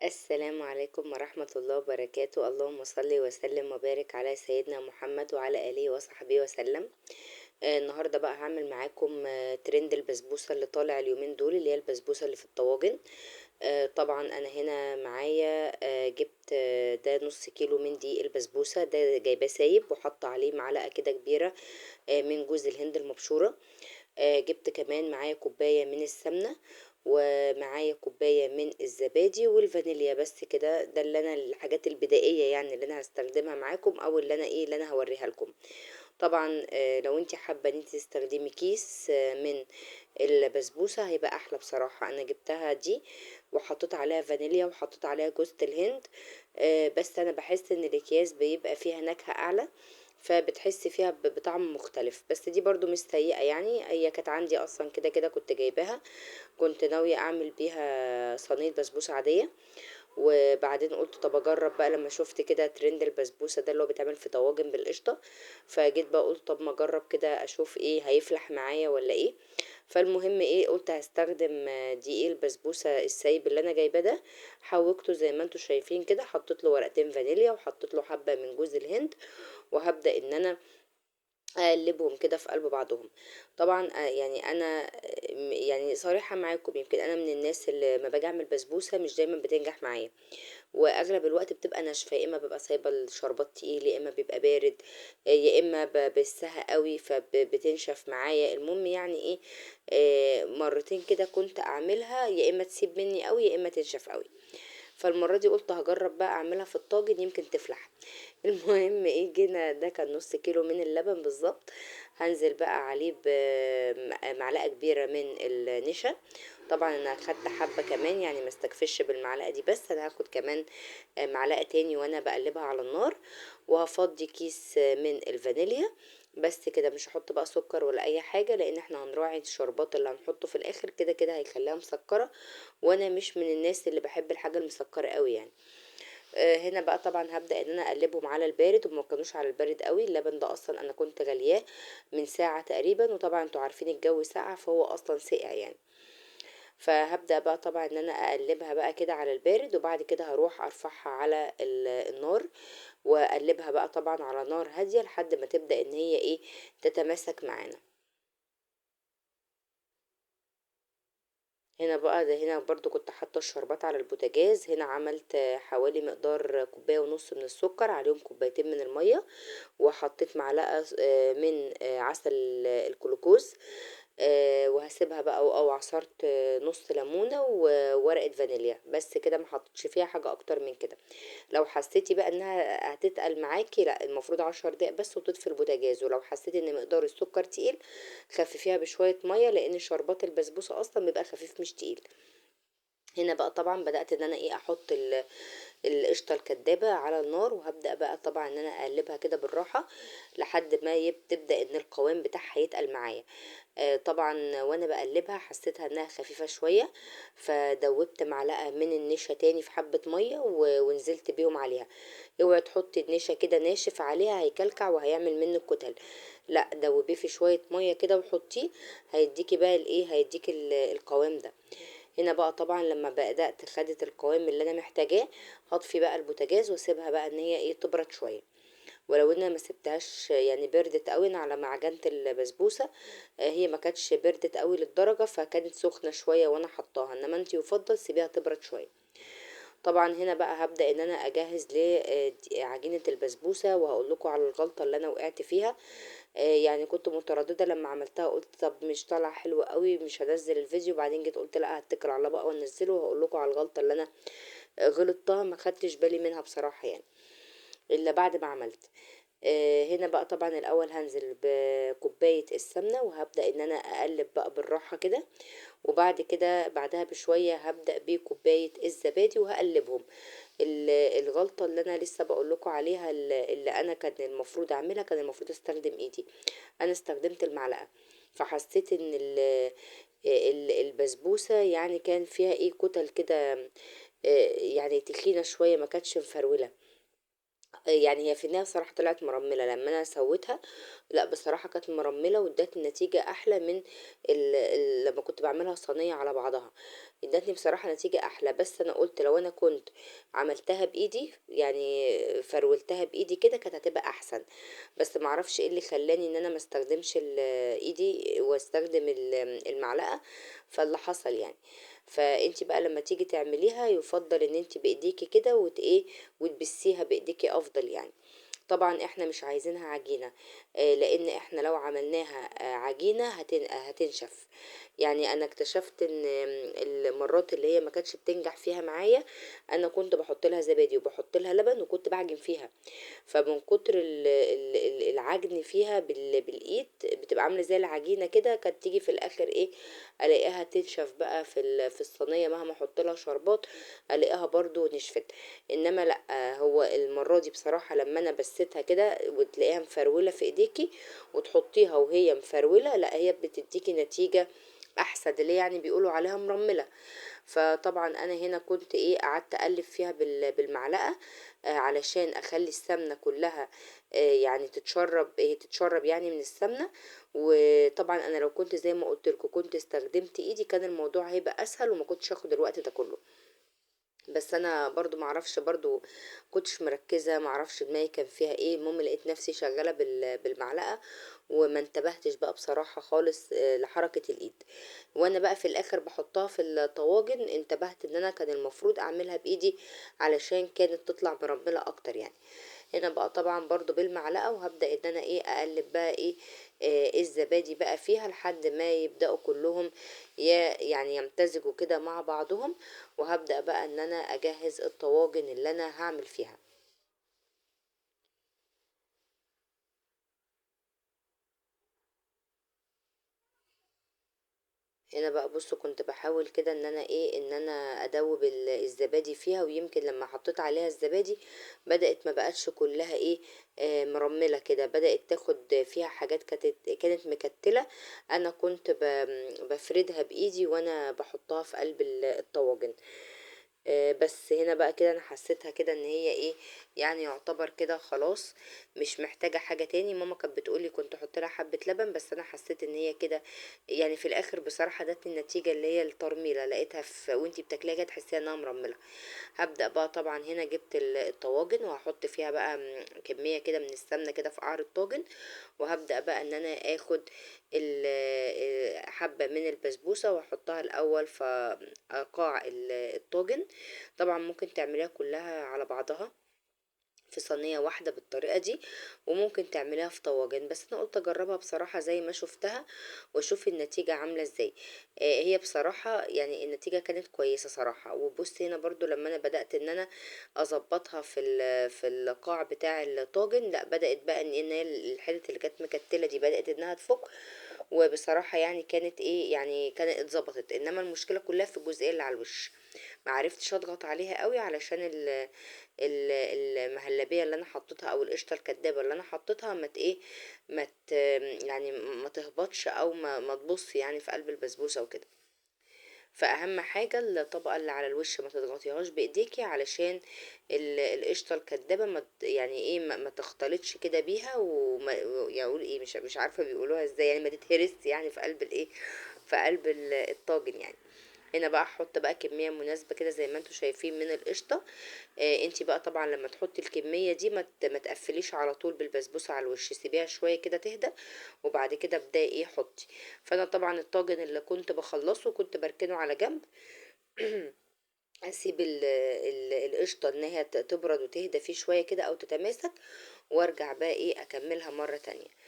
السلام عليكم ورحمة الله وبركاته. اللهم صل وسلم وبارك على سيدنا محمد وعلى آله وصحبه وسلم. النهاردة بقى هعمل معاكم ترند البسبوسة اللي طالع اليومين دول، اللي هي البسبوسة اللي في الطواجن. طبعا انا هنا معايا جبت ده نص كيلو من دي البسبوسة، ده جايباه سايب وحط عليه معلقة كده كبيرة من جوز الهند المبشورة. جبت كمان معايا كوباية من السمنة، ومعايا كوباية من الزبادي والفانيليا. بس كده، ده اللي انا الحاجات البدائية يعني اللي انا هستخدمها معاكم، او اللي انا هوريها لكم. طبعا لو انت حابة ان انت تستخدمي كيس من البسبوسة هيبقى احلى بصراحة. انا جبتها دي وحطيت عليها فانيليا وحطيت عليها جوز الهند. بس انا بحس ان الاكياس بيبقى فيها نكهة اعلى، فبتحس فيها بطعم مختلف. بس دي برضو مش سيئة يعني، هي كانت عندي اصلا كده كده كنت جايباها. كنت ناوية اعمل بيها صينية بسبوسة عادية، وبعدين قلت طب اجرب بقى لما شفت كده ترند البسبوسه ده اللي هو بيتعمل في طواجن بالقشطه. فجيت بقى قلت طب ما اجرب كده اشوف ايه هيفلح معايا ولا ايه. فالمهم ايه، قلت هستخدم دقيق البسبوسه السايب اللي انا جايباه ده. حوجته زي ما انتوا شايفين كده، حطيت له ورقتين فانيليا وحطيت له حبه من جوز الهند، وهبدا ان انا اقلبهم كده في قلب بعضهم. طبعا يعني انا يعني صريحه معاكم، يمكن انا من الناس اللي ما باجي اعمل بسبوسه مش دايما بتنجح معايا، واغلب الوقت بتبقى ناشفه، يا اما ببقى سايبه الشربات تقيل، يا اما بيبقى بارد، يا اما بسها قوي فبتنشف معايا. المهم يعني ايه، مرتين كده كنت اعملها، يا اما تسيب مني قوي يا اما تنشف قوي. فالمرة دي قلت هجرب بقى اعملها في الطاجن يمكن تفلح. المهم ايه، جينا ده كان نص كيلو من اللبن بالظبط. هنزل بقى عليه بمعلقة كبيرة من النشا. طبعا انا خدت حبة كمان يعني ما استكفش بالمعلقة دي، بس انا هاخد كمان معلقة تاني وانا بقلبها على النار. وهفضي كيس من الفانيليا. بس كده، مش هحط بقى سكر ولا اي حاجة، لان احنا هنراعي الشربات اللي هنحطه في الاخر كده كده هيخليها مسكرة، وانا مش من الناس اللي بحب الحاجة المسكرة قوي يعني. هنا بقى طبعا هبدأ ان انا اقلبهم على البارد، وما كانوش على البارد قوي. اللبن ده اصلا انا كنت غلياه من ساعة تقريبا، وطبعا انتوا عارفين الجو ساقع فهو اصلا ساقع يعني. فهبدأ بقى طبعا ان انا اقلبها بقى كده على البارد، وبعد كده هروح ارفعها على النار، واقلبها بقى طبعا على نار هادية لحد ما تبدأ ان هي ايه، تتماسك معانا. هنا بقى، ده هنا برضو كنت حاطه الشربات على البوتاجاز. هنا عملت حوالي مقدار كوبايه ونص من السكر، عليهم كوبايتين من الميه، وحطيت معلقه من عسل الجلوكوز. وهسيبها بقى، او عصرت نص ليمونه وورقه فانيليا. بس كده، ما حطيتش فيها حاجه اكتر من كده. لو حسيتي بقى انها هتتقل معاكي، لا المفروض 10 دقايق بس وتطفي البوتاجاز. ولو حسيتي ان مقدار السكر تقيل، خففيها بشويه ميه، لان شربات البسبوسه اصلا بيبقى خفيف مش تقيل. هنا بقى طبعا بدأت ان انا ايه احط القشطه الكدابه على النار، وهبدأ بقى طبعا ان انا اقلبها كده بالراحه لحد ما تبدأ ان القوام بتاعها يتقل معايا. طبعا وانا بقلبها حسيتها انها خفيفه شويه، فدوبت معلقه من النشا تاني في حبه ميه ونزلت بيهم عليها. اوعي تحطي النشا كده ناشف عليها، هيكلكع وهيعمل منك كتل. لا، دوبيه في شويه ميه كده وحطيه، هيديكي بقى الايه، هيديكي القوام ده. هنا بقى طبعا لما بدأت خدت القوام اللي انا محتاجاه، هطفي بقى البوتاجاز واسيبها بقى ان هي ايه تبرد شويه. ولو ان انا ما سبتهاش يعني بردت قوي، أنا على ما عجنت البسبوسه هي ما كانتش بردت قوي للدرجه، فكانت سخنه شويه وانا حطاها. انما انت يفضل سيبيها تبرد شويه. طبعا هنا بقى هبدأ ان انا اجهز لعجينة البسبوسة، وهقول لكم على الغلطة اللي انا وقعت فيها. يعني كنت مترددة لما عملتها، قلت طب مش طالعة حلوة قوي مش هنزل الفيديو. بعدين جيت قلت لا، هتكل على الله بقى وانزله، وهقول لكم على الغلطة اللي انا غلطتها ما خدتش بالي منها بصراحة يعني، الا بعد ما عملت. هنا بقى طبعا الاول هنزل بكوباية السمنة، وهبدأ ان انا اقلب بقى بالراحة كده. وبعد كده بعدها بشوية هبدأ بكوباية الزبادي وهقلبهم. الغلطة اللي انا لسه بقول لكم عليها، اللي انا كان المفروض اعملها، كان المفروض استخدم ايدي. انا استخدمت المعلقة، فحسيت ان البسبوسة يعني كان فيها ايه كتل كده، يعني تخينة شوية، ما كانتش مفرولة. يعني هي في النهاية بصراحة طلعت مرملة لما انا سويتها. لا بصراحة كانت مرملة وادتني نتيجة احلى من لما كنت بعملها صينية على بعضها. ادتني بصراحة نتيجة احلى، بس انا قلت لو انا كنت عملتها بايدي يعني فرولتها بايدي كده كانت هتبقى احسن. بس معرفش ايه اللي خلاني ان انا ما استخدمش ايدي واستخدم المعلقة. فاللي حصل يعني. فانتي بقى لما تيجي تعمليها يفضل ان انتي بايديكي كده ايه وتبسيها بايديكي افضل يعني. طبعا احنا مش عايزينها عجينة، لان احنا لو عملناها عجينة هتنشف. يعني انا اكتشفت ان المرات اللي هي ما كانتش بتنجح فيها معايا انا كنت بحط لها زبادي وبحط لها لبن وكنت بعجن فيها. فمن كتر العجن فيها بالايد بتبقى عامله زي العجينه كده، كانت تيجي في الاخر ايه، الاقيها تنشف بقى في الصينيه مهما احط لها شربات الاقيها برضو نشفت. انما لا، هو المره دي بصراحه لما انا بسيتها كده وتلاقيها مفروله في ايديكي وتحطيها وهي مفروله، لا هي بتديكي نتيجه احسن، اللي يعني بيقولوا عليها مرمله. فطبعا انا هنا كنت ايه قعدت اقلب فيها بالمعلقه، علشان اخلي السمنه كلها يعني تتشرب يعني من السمنه. وطبعا انا لو كنت زي ما قلت لكم كنت استخدمت ايدي كان الموضوع هيبقى اسهل وما كنتش اخد الوقت ده كله. بس انا برضو معرفش، برضو كنتش مركزة، معرفش دماغي كان فيها ايه، المهم لقيت نفسي شغالة بالمعلقة وما انتبهتش بقى بصراحة خالص لحركة الايد. وانا بقى في الاخر بحطها في الطواجن انتبهت ان انا كان المفروض اعملها بايدي علشان كانت تطلع مرملة اكتر يعني. هنا بقى طبعا برضو بالمعلقة وهبدأ ان انا ايه اقلب بقى ايه الزبادي بقى فيها لحد ما يبدأوا كلهم يعني يمتزجوا كده مع بعضهم. وهبدأ بقى ان انا اجهز الطواجن اللي انا هعمل فيها. هنا بقى بصوا كنت بحاول كده ان انا ايه ان انا ادوب الزبادي فيها، ويمكن لما حطيت عليها الزبادي بدأت ما بقتش كلها ايه مرملة كده، بدأت تاخد فيها حاجات كانت مكتلة. انا كنت بفردها بايدي وانا بحطها في قلب الطواجن. بس هنا بقى كده انا حسيتها كده ان هي ايه يعني يعتبر كده خلاص مش محتاجة حاجة تاني. ماما كانت بتقولي كنت احط لها حبة لبن، بس انا حسيت ان هي كده يعني في الاخر بصراحة دت النتيجة اللي هي الترميلة لقيتها وانتي بتاكليها كده تحسيها انها مرملة. هبدأ بقى طبعا هنا جبت الطواجن وهحط فيها بقى كمية كده من السمنة كده في قعر الطاجن. وهبدأ بقى ان انا اخد حبة من البسبوسة واحطها الاول في قاع الطاجن. طبعا ممكن تعمليها كلها على بعضها في صينية واحدة بالطريقة دي، وممكن تعمليها في طواجن، بس انا قلت اجربها بصراحة زي ما شفتها واشوف النتيجة عاملة ازاي. هي بصراحة يعني النتيجة كانت كويسة صراحة. وبص هنا برضو لما انا بدأت ان انا اظبطها في القاع بتاع الطاجن، لا بدأت بقى ان هي الحتت اللي كانت مكتلة دي بدأت انها تفك. وبصراحة يعني كانت ايه يعني كانت اتظبطت، انما المشكلة كلها في الجزئية اللي على الوش. معرفتش اضغط عليها قوي علشان المهلبية اللي انا حطيتها او القشطة الكدابة اللي انا حطيتها ما ايه ما يعني ما تهبطش او ما تبص يعني في قلب البسبوسة وكده. فاهم حاجة الطبقة اللي على الوش ما تضغطيهاش بايديكي علشان القشطة الكدابة ما يعني ايه ما تختلطش كده بيها وما يعني اقول ايه مش عارفة بيقولوها ازاي يعني ما تتهرس يعني في قلب الايه في قلب الطاجن يعني. هنا بقى احط بقى كمية مناسبة كده زي ما انتوا شايفين من القشطة. انتي بقى طبعا لما تحطي الكمية دي ما تقفليش على طول بالبسبوسة على الوش، سيبيها شوية كده تهدى وبعد كده ابداي ايه حطي. فانا طبعا الطاجن اللي كنت بخلصه كنت بركنه على جنب. اسيب القشطة ان هي تبرد وتهدى فيه شوية كده او تتماسك، وارجع بقى ايه اكملها مرة تانية.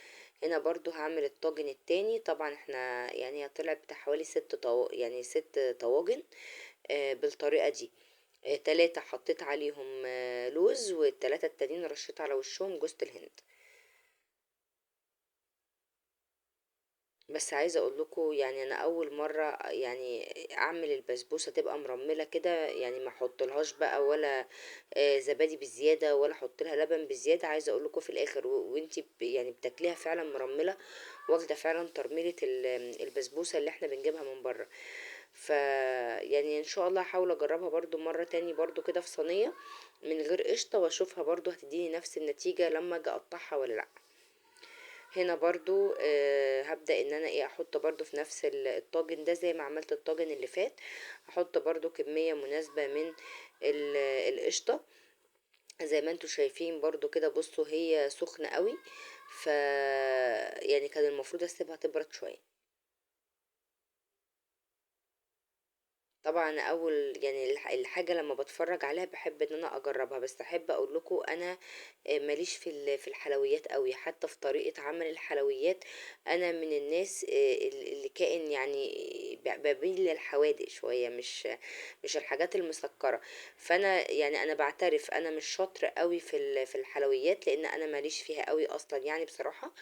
هنا برضو هعمل الطاجن التاني. طبعا احنا يعني طلع بتاع حوالي يعني 6 طواجن بالطريقة دي. 3 حطيت عليهم لوز، والتلاتة التانيين رشيت على وشهم جوز الهند. بس عايزة اقول لكم يعني انا اول مرة يعني اعمل البسبوسة تبقى مرملة كده، يعني ما احطلهاش بقى ولا زبادي بزيادة ولا احط لها لبن بزيادة. عايزة اقول لكم في الاخر وانتي يعني بتاكليها فعلا مرملة، واخدة فعلا ترميلة البسبوسة اللي احنا بنجيبها من بره. يعني ان شاء الله هحاول اجربها برضو مرة تاني برضو كده في صينية من غير قشطة، واشوفها برضو هتديني نفس النتيجة لما اجي اقطعها ولا لا. هنا برضو هبدأ ان انا ايه احط برضو في نفس الطاجن ده زي ما عملت الطاجن اللي فات، احط برضو كمية مناسبة من القشطة زي ما انتوا شايفين برضو كده. بصوا هي سخنة قوي، يعني كان المفروض اسيبها تبرد شوية. طبعا اول يعني الحاجه لما بتفرج عليها بحب ان انا اجربها، بس احب اقول لكم انا ماليش في الحلويات قوي، حتى في طريقه عمل الحلويات انا من الناس اللي كائن يعني بميل للحوادق شويه، مش الحاجات المسكره. فانا يعني انا بعترف انا مش شاطره قوي في الحلويات، لان انا ماليش فيها قوي اصلا يعني بصراحه.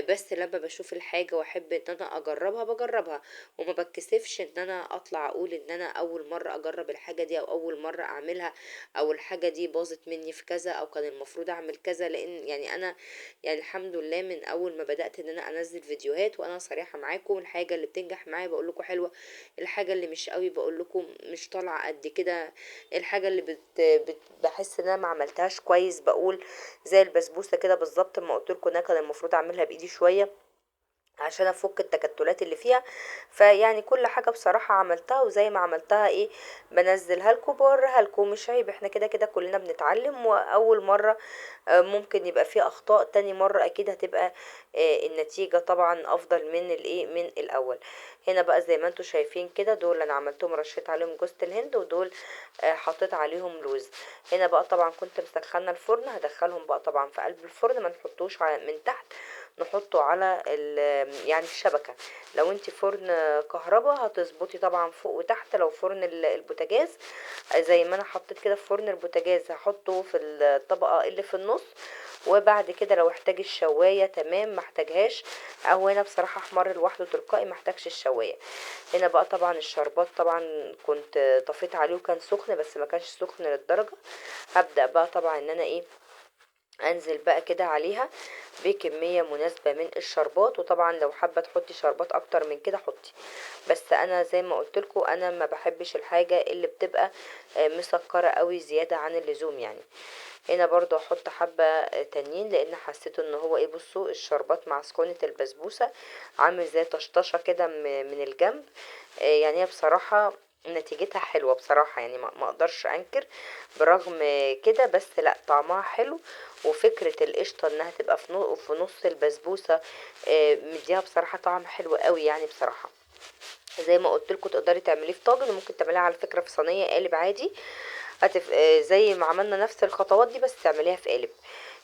بس لما بشوف الحاجة واحب ان انا اجربها بجربها، وما بتكسفش ان انا اطلع اقول ان انا اول مرة اجرب الحاجة دي او اول مرة اعملها، او الحاجة دي باظت مني في كذا او كان المفروض اعمل كذا. لان يعني انا يعني الحمد لله من اول ما بدأت ان انا انزل فيديوهات وانا صريحة معاكم، الحاجة اللي بتنجح معايا بقول لكم حلوة، الحاجة اللي مش قوي بقول لكم مش طالعة قد كده، الحاجة اللي بحس ان انا ما عملتهاش كويس بقول زي البسبوسه كده بالظبط. ما قلت لكم ان انا كان المفروض اعملها بايدي شويه عشان افك التكتلات اللي فيها. فيعني كل حاجه بصراحه عملتها، وزي ما عملتها ايه بنزلها لكم بوريها لكم، مش عيب، احنا كده كده كلنا بنتعلم، واول مره ممكن يبقى فيه اخطاء، تاني مرة اكيد هتبقى النتيجة طبعا افضل من الايه من الاول. هنا بقى زي ما انتوا شايفين كده، دول انا عملتهم رشيت عليهم جوز الهند، ودول حطيت عليهم لوز. هنا بقى طبعا كنت مسخنه الفرن، هدخلهم بقى طبعا في قلب الفرن، ما نحطوش من تحت، نحطه على يعني الشبكة. لو انت فرن كهربا هتظبطي طبعا فوق وتحت، لو فرن البوتاجاز زي ما انا حطيت كده في فرن البوتاجاز هحطه في الطبقة اللي في النص. وبعد كده لو احتاج الشواية تمام، ما احتاجهاش، او هنا بصراحة احمر لوحده تلقائي ما احتاجش الشواية. هنا بقى طبعا الشربات طبعا كنت طفيت عليه وكان سخن، بس ما كانش سخن للدرجة. هبدأ بقى طبعا ان انا ايه انزل بقى كده عليها بكمية مناسبة من الشربات، وطبعا لو حابة تحطي شربات اكتر من كده حطي، بس انا زي ما قلت لكم انا ما بحبش الحاجة اللي بتبقى مسكرة قوي زيادة عن اللزوم يعني. هنا برضو احط حبة تانيين، لان حسيت ان هو ايه، بصوا الشربات مع سخونة البسبوسة عامل زي طشطشة كده من الجنب. يعني هي بصراحة نتيجتها حلوة بصراحة، يعني ما اقدرش انكر برغم كده، بس لا طعمها حلو. وفكرة القشطة انها تبقى في نص البسبوسة مديها بصراحة طعم حلو قوي يعني بصراحة. زي ما قلت لكم تقدري تعمليه في طاجن، وممكن تعمليها على فكرة في صينية قالب عادي، زي ما عملنا نفس الخطوات دي بس تعمليها في قالب.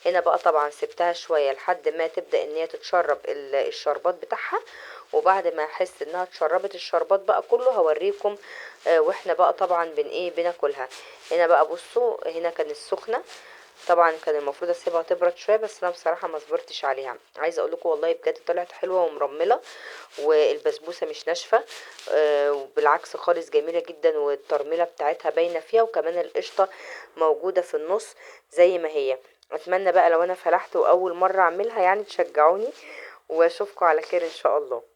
هنا بقى طبعا سبتها شوية لحد ما تبدأ ان هي تتشرب الشربات بتاعها، وبعد ما احس انها اتشربت الشربات بقى كله هوريكم واحنا بقى طبعا بناكلها. هنا بقى بصوا هنا كانت سخنة، طبعا كان المفروض اسيبها تبرد شويه، بس انا بصراحه ما صبرتش عليها. عايزه اقول لكم والله بجد طلعت حلوه ومرمله، والبسبوسه مش ناشفه، وبالعكس خالص جميله جدا، والترميله بتاعتها باينه فيها، وكمان القشطه موجوده في النص زي ما هي. اتمنى بقى لو انا فلحت واول مره اعملها يعني تشجعوني، واشوفكم على خير ان شاء الله.